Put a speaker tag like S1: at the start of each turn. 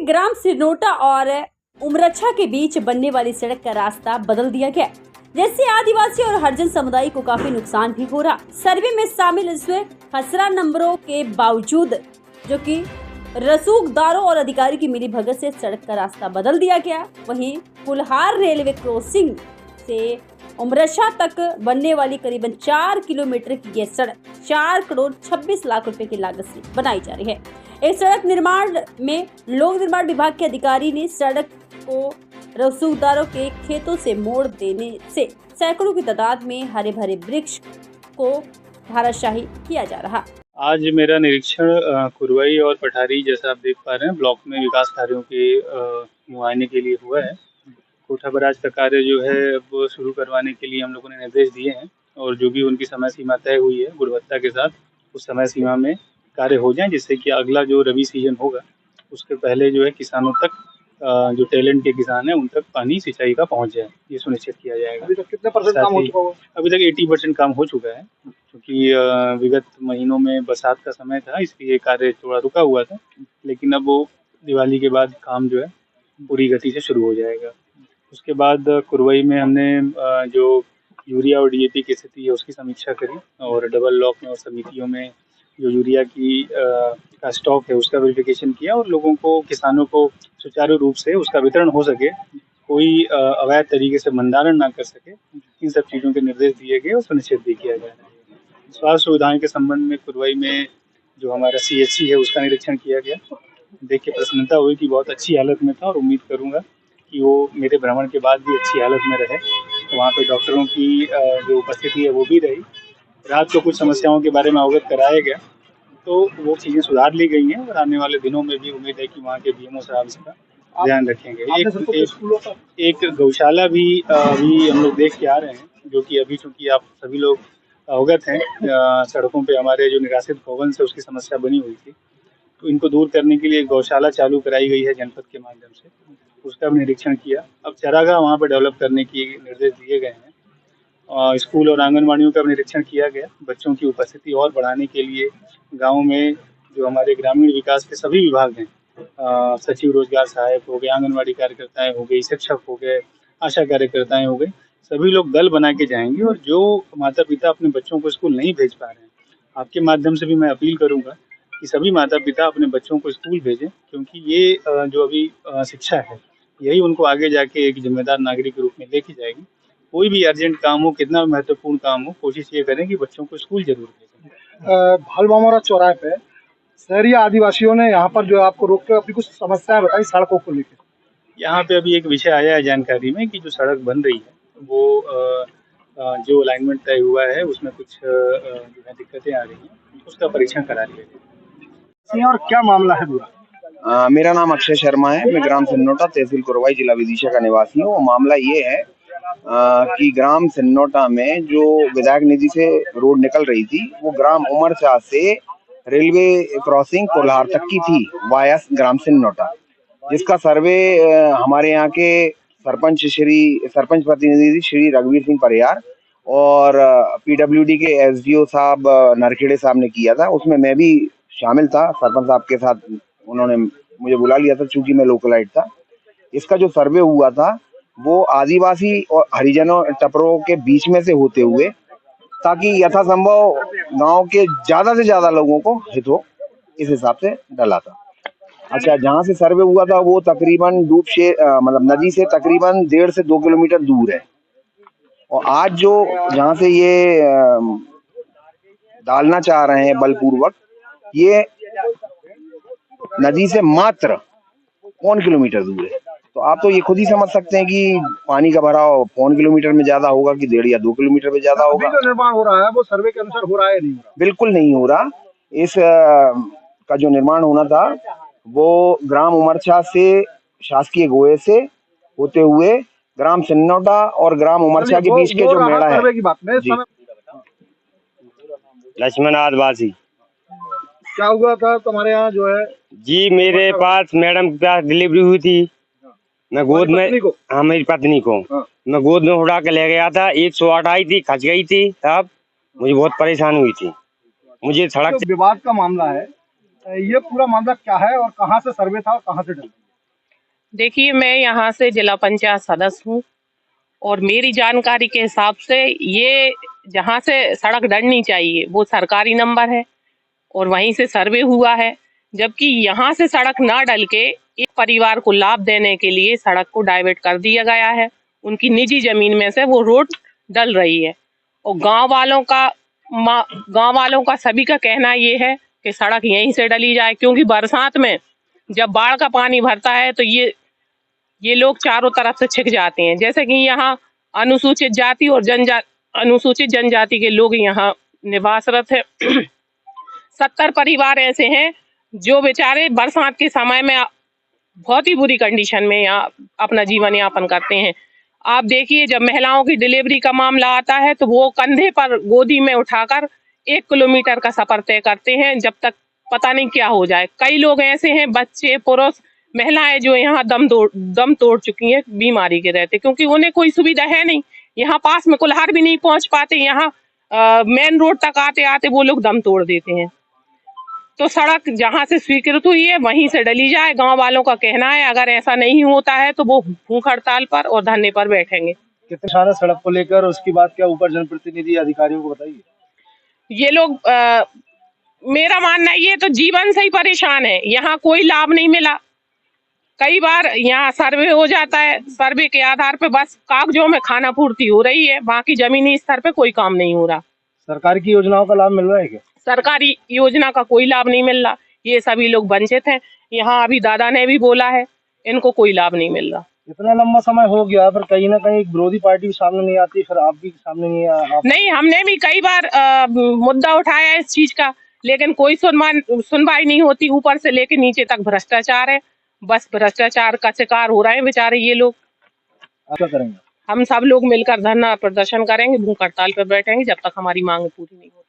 S1: ग्राम सिरनोटा और उमरछा के बीच बनने वाली सड़क का रास्ता बदल दिया गया, जिससे आदिवासी और हरिजन समुदाय को काफी नुकसान भी हो रहा। सर्वे में शामिल इस खसरा नंबरों के बावजूद जो कि रसूखदारों और अधिकारी की मिलीभगत से सड़क का रास्ता बदल दिया गया। वहीं कुल्हार रेलवे क्रॉसिंग से उमरछा तक बनने वाली करीबन 4 किलोमीटर की यह सड़क 4 करोड़ 26 लाख रुपए की लागत से बनाई जा रही है। इस सड़क निर्माण में लोक निर्माण विभाग के अधिकारी ने सड़क को रसूखदारों के खेतों से मोड़ देने से सैकड़ों की तादाद में हरे भरे वृक्ष को धाराशाही किया जा रहा।
S2: आज मेरा निरीक्षण कुरवई और पठारी, जैसा आप देख पा रहे हैं, ब्लॉक में विकास कार्यों के मुआयने के लिए हुआ है। कोठा बराज का कार्य जो है वो शुरू करवाने के लिए हम लोगों ने निर्देश दिए हैं और जो भी उनकी समय सीमा तय हुई है गुणवत्ता के साथ, उस समय सीमा में कार्य हो जाए, जिससे कि अगला जो रबी सीजन होगा उसके पहले जो है किसानों तक, जो टैलेंट के किसान हैं उन तक पानी सिंचाई का पहुंच जाए, ये सुनिश्चित किया जाएगा।
S3: अभी तक कितने % काम हो चुका है?
S2: अभी तक 80% काम हो चुका है, क्योंकि विगत महीनों में बरसात का समय था, इसलिए कार्य थोड़ा रुका हुआ था, लेकिन अब वो दिवाली के बाद काम जो है पूरी गति से शुरू हो जाएगा। उसके बाद कुरवई में हमने जो यूरिया और डीएपी की स्थिति है उसकी समीक्षा करी और डबल लॉक में और समितियों में जो यूरिया की का स्टॉक है उसका वेरिफिकेशन किया और लोगों को, किसानों को सुचारू रूप से उसका वितरण हो सके, कोई अवैध तरीके से भंडारण ना कर सके, इन सब चीज़ों के निर्देश दिए गए और सुनिश्चित भी किया जा रहा है। स्वास्थ्य सुविधाओं के संबंध में कुरवई में जो हमारा CHC है उसका निरीक्षण किया गया। देख के प्रसन्नता हुई कि बहुत अच्छी हालत में था और उम्मीद करूँगा कि वो मेरे भ्रमण के बाद भी अच्छी हालत में रहे। तो वहाँ पे डॉक्टरों की जो उपस्थिति है वो भी रही। रात को कुछ समस्याओं के बारे में अवगत कराया गया, तो वो चीज़ें सुधार ली गई हैं और आने वाले दिनों में भी उम्मीद है कि वहाँ के BMO साहब इसका ध्यान रखेंगे। एक गौशाला भी अभी हम लोग देख के आ रहे हैं, जो कि अभी चूँकि आप सभी लोग अवगत हैं, सड़कों पे हमारे जो निराश्रित गौवंश है उसकी समस्या बनी हुई थी, तो इनको दूर करने के लिए गौशाला चालू कराई गई है जनपद के माध्यम से, उसका भी निरीक्षण किया। अब चारागाह वहाँ पर डेवलप करने की निर्देश दिए गए हैं। स्कूल और आंगनबाड़ियों का निरीक्षण किया गया। बच्चों की उपस्थिति और बढ़ाने के लिए गाँव में जो हमारे ग्रामीण विकास के सभी विभाग हैं, सचिव रोजगार सहायक हो गए, आंगनबाड़ी कार्यकर्ताएं हो गई, शिक्षक हो गए, आशा कार्यकर्ताएं हो गई, सभी लोग दल बना के जाएंगे और जो माता पिता अपने बच्चों को स्कूल नहीं भेज पा रहे हैं, आपके माध्यम से भी मैं अपील करूँगा कि सभी माता पिता अपने बच्चों को स्कूल भेजें, क्योंकि ये जो अभी शिक्षा है यही उनको आगे जाके एक जिम्मेदार नागरिक के रूप में लेके जाएगी। कोई भी अर्जेंट काम हो, कितना महत्वपूर्ण काम हो, कोशिश ये करें कि बच्चों को स्कूल जरूर भेजें।
S3: भालबामोरा चौराहे पे शहरी आदिवासियों ने यहाँ पर जो आपको रोक के अपनी कुछ समस्याएं बताई सड़कों को लेकर।
S2: यहाँ पे अभी एक विषय आया है जानकारी में कि जो सड़क बन रही है वो जो अलाइनमेंट तय हुआ है उसमें कुछ जो है दिक्कतें आ रही हैं, उसका परीक्षण करा लिया जाए।
S3: और क्या मामला है पूरा?
S4: मेरा नाम अक्षय शर्मा है। मैं ग्राम सिरनोटा, तहसील कुरवई, जिला विदिशा का निवासी हूँ। मामला ये है कि ग्राम सिरनोटा में जो विधायक निधि से रोड निकल रही थी वो ग्राम उमरछा से रेलवे क्रॉसिंग कोल्हार तक की थी वाया ग्राम सिरनोटा, जिसका सर्वे हमारे यहाँ के सरपंच प्रतिनिधि श्री रघुवीर सिंह परियार और PWD के SDO साहब नरखेड़े साहब ने किया था। उसमें मैं भी शामिल था, सरपंच साहब के साथ उन्होंने मुझे बुला लिया था चूंकि मैं लोकलाइट था। इसका जो सर्वे हुआ था वो आदिवासी और हरिजनों टपरों के बीच में से होते हुए, ताकि यथासंभव गांव के ज्यादा से ज्यादा लोगों को हित हो, इस हिसाब से डला था। अच्छा, जहाँ से सर्वे हुआ था वो तकरीबन मतलब नदी से तकरीबन 1.5 से 2 किलोमीटर दूर है। और आज जो जहाँ से ये डालना चाह रहे हैं बलपूर्वक, ये नदी से मात्र 1 किलोमीटर दूर है। तो आप तो ये खुद ही समझ सकते हैं कि पानी का भराव 1 किलोमीटर में ज्यादा होगा कि 1.5 या 2 किलोमीटर में ज्यादा होगा।
S3: जो निर्माण हो रहा है वो सर्वे के अनुसार हो रहा है, नहीं हो रहा?
S4: बिल्कुल नहीं हो रहा। इस का जो निर्माण होना था वो ग्राम उमरछा से शासकीय गोये से होते हुए ग्राम सिरनोटा और ग्राम उमरछा के बीच के जो मेला है।
S5: लक्ष्मण आदिवासी।
S3: क्या हुआ था तुम्हारे यहाँ जो है?
S5: जी, मेरे पास मैडम के पास डिलीवरी हुई थी। मैं गोद में, हाँ, मेरी पत्नी को मैं गोद में उड़ा के ले गया था। 108 आई थी, खच गई थी, तब मुझे बहुत परेशान हुई थी। मुझे सड़क
S3: विवाद का मामला है, ये पूरा मामला क्या है और कहाँ से सर्वे था और कहाँ से डला?
S6: देखिए, मैं यहाँ से जिला पंचायत सदस्य हूँ और मेरी जानकारी के हिसाब से ये जहाँ से सड़क डलनी चाहिए वो सरकारी नंबर है और वहीं से सर्वे हुआ है, जबकि यहाँ से सड़क ना डल के एक परिवार को लाभ देने के लिए सड़क को डाइवर्ट कर दिया गया है। उनकी निजी जमीन में से वो रोड डल रही है और गांव वालों का सभी का कहना ये है कि सड़क यहीं से डली जाए, क्योंकि बरसात में जब बाढ़ का पानी भरता है तो ये लोग चारों तरफ से छिक जाते हैं। जैसे कि यहाँ अनुसूचित जाति और अनुसूचित जनजाति के लोग यहाँ निवासरत है। 70 परिवार ऐसे हैं जो बेचारे बरसात के समय में बहुत ही बुरी कंडीशन में यहाँ अपना जीवन यापन करते हैं। आप देखिए, जब महिलाओं की डिलीवरी का मामला आता है तो वो कंधे पर गोदी में उठाकर 1 किलोमीटर का सफर तय करते हैं, जब तक पता नहीं क्या हो जाए। कई लोग ऐसे हैं, बच्चे, पुरुष, महिलाएं, जो यहाँ दम तोड़ चुकी हैं बीमारी के रहते, क्योंकि उन्हें कोई सुविधा है नहीं। यहाँ पास में कुल्हाड़ भी नहीं पहुंच पाते, यहाँ मेन रोड तक आते आते वो लोग दम तोड़ देते हैं। तो सड़क जहाँ से स्वीकृत हुई है वहीं से डली जाए। गांव वालों का कहना है अगर ऐसा नहीं होता है तो वो भूख हड़ताल पर और धरने पर बैठेंगे।
S3: कितने परेशान है सड़क को लेकर, उसकी बात क्या ऊपर जनप्रतिनिधि अधिकारियों को बताइए।
S6: ये लोग मेरा मानना ये तो जीवन से ही परेशान है, यहाँ कोई लाभ नहीं मिला। कई बार यहाँ सर्वे हो जाता है, सर्वे के आधार पे बस कागजों में खाना पूर्ति हो रही है, बाकी जमीनी स्तर पे कोई काम नहीं हो रहा।
S3: सरकार की योजनाओं का लाभ मिल रहा है क्या?
S6: सरकारी योजना का कोई लाभ नहीं मिल रहा, ये सभी लोग वंचित हैं। यहाँ अभी दादा ने भी बोला है, इनको कोई लाभ नहीं मिल रहा।
S3: इतना लंबा समय हो गया, पर कहीं ना कहीं विरोधी पार्टी भी सामने नहीं आती, फिर आप भी सामने नहीं
S6: नहीं, हमने भी कई बार मुद्दा उठाया है इस चीज का, लेकिन कोई सुनवाई नहीं होती। ऊपर से लेके नीचे तक भ्रष्टाचार है, बस भ्रष्टाचार का शिकार हो रहे हैं बेचारे ये लोग।
S3: क्या करेंगे?
S6: हम सब लोग मिलकर धरना प्रदर्शन करेंगे, भूख हड़ताल पर बैठेंगे जब तक हमारी मांग पूरी नहीं होती।